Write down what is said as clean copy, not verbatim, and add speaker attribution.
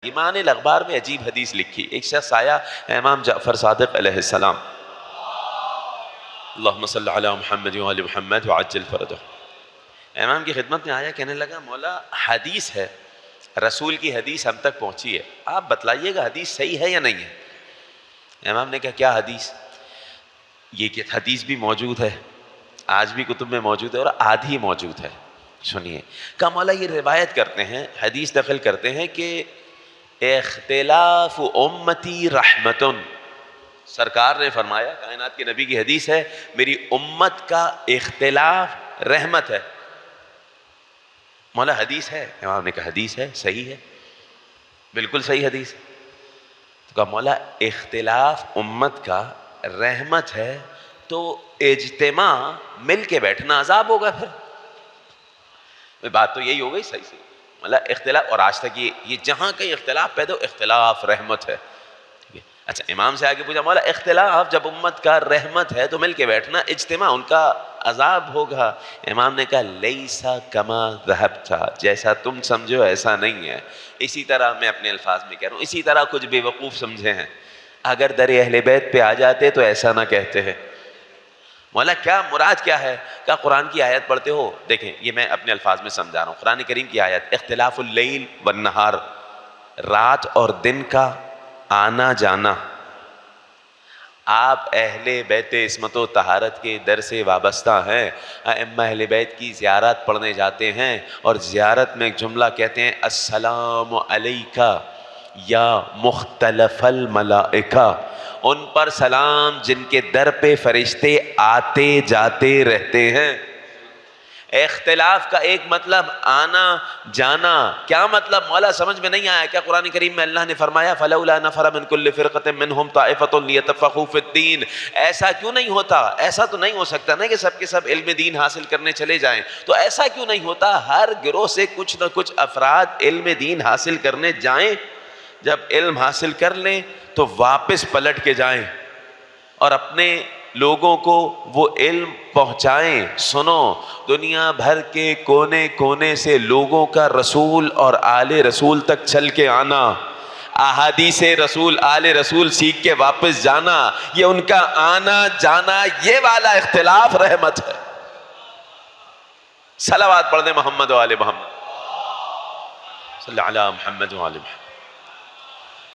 Speaker 1: ایمان الاخبار میں عجیب حدیث لکھی. ایک شخص آیا امام جعفر صادق علیہ السلام، اللہم صلی علی محمد وعلی محمد وعجل فرجہ، امام کی خدمت میں آیا، کہنے لگا مولا حدیث ہے، رسول کی حدیث ہم تک پہنچی ہے، آپ بتلائیے گا حدیث صحیح ہے یا نہیں ہے؟ امام نے کہا کیا حدیث؟ یہ کہ حدیث بھی موجود ہے، آج بھی کتب میں موجود ہے اور آدھی موجود ہے، سنیے. کہا مولا یہ روایت کرتے ہیں، حدیث دخل کرتے ہیں کہ اختلاف امتی رحمتن، سرکار نے فرمایا، کائنات کے نبی کی حدیث ہے، میری امت کا اختلاف رحمت ہے. مولا حدیث ہے؟ امام نے کہا حدیث ہے، صحیح ہے، بالکل صحیح حدیث ہے. تو کہا مولا اختلاف امت کا رحمت ہے تو اجتماع مل کے بیٹھنا عذاب ہوگا. پھر بات تو یہی ہو گئی صحیح سے. مولا اختلاف، اور آج تک یہ جہاں کہیں اختلاف پیدا ہو، اختلاف رحمت ہے. اچھا امام سے آگے پوچھا مولا اختلاف جب امت کا رحمت ہے تو مل کے بیٹھنا، اجتماع ان کا عذاب ہوگا. امام نے کہا لیسا کما ذہبت، جیسا تم سمجھو ایسا نہیں ہے. اسی طرح میں اپنے الفاظ میں کہہ رہا ہوں، اسی طرح کچھ بے وقوف سمجھے ہیں، اگر در اہل بیت پہ آ جاتے تو ایسا نہ کہتے ہیں. مولا کیا مراد کیا ہے؟ کہا قرآن کی آیت پڑھتے ہو، دیکھیں یہ میں اپنے الفاظ میں سمجھا رہا ہوں، قرآن کریم کی آیت اختلاف اللیل والنہار، رات اور دن کا آنا جانا. آپ اہل بیت عصمت و طہارت کے در سے وابستہ ہیں، ائمہ اہل بیت کی زیارت پڑھنے جاتے ہیں اور زیارت میں ایک جملہ کہتے ہیں السلام علیکہ یا مختلف الملائکہ، ان پر سلام جن کے در پہ فرشتے آتے جاتے رہتے ہیں. اختلاف کا ایک مطلب آنا جانا، کیا مطلب مولا سمجھ میں نہیں آیا کیا؟ قرآن کریم میں اللہ نے فرمایا فلولا نفر من کل فرقۃ منہم طائفۃ لیتفقہوا فی الدین. ایسا کیوں نہیں ہوتا؟ ایسا تو نہیں ہو سکتا نا کہ سب کے سب علم دین حاصل کرنے چلے جائیں. تو ایسا کیوں نہیں ہوتا؟ ہر گروہ سے کچھ نہ کچھ افراد علم دین حاصل کرنے جائیں، جب علم حاصل کر لیں تو واپس پلٹ کے جائیں اور اپنے لوگوں کو وہ علم پہنچائیں. سنو، دنیا بھر کے کونے کونے سے لوگوں کا رسول اور آل رسول تک چل کے آنا، احادیث رسول آل رسول سیکھ کے واپس جانا، یہ ان کا آنا جانا، یہ والا اختلاف رحمت ہے. صلوات پڑھ دیں محمد و آل محمد، صلی علی محمد و آل محمد.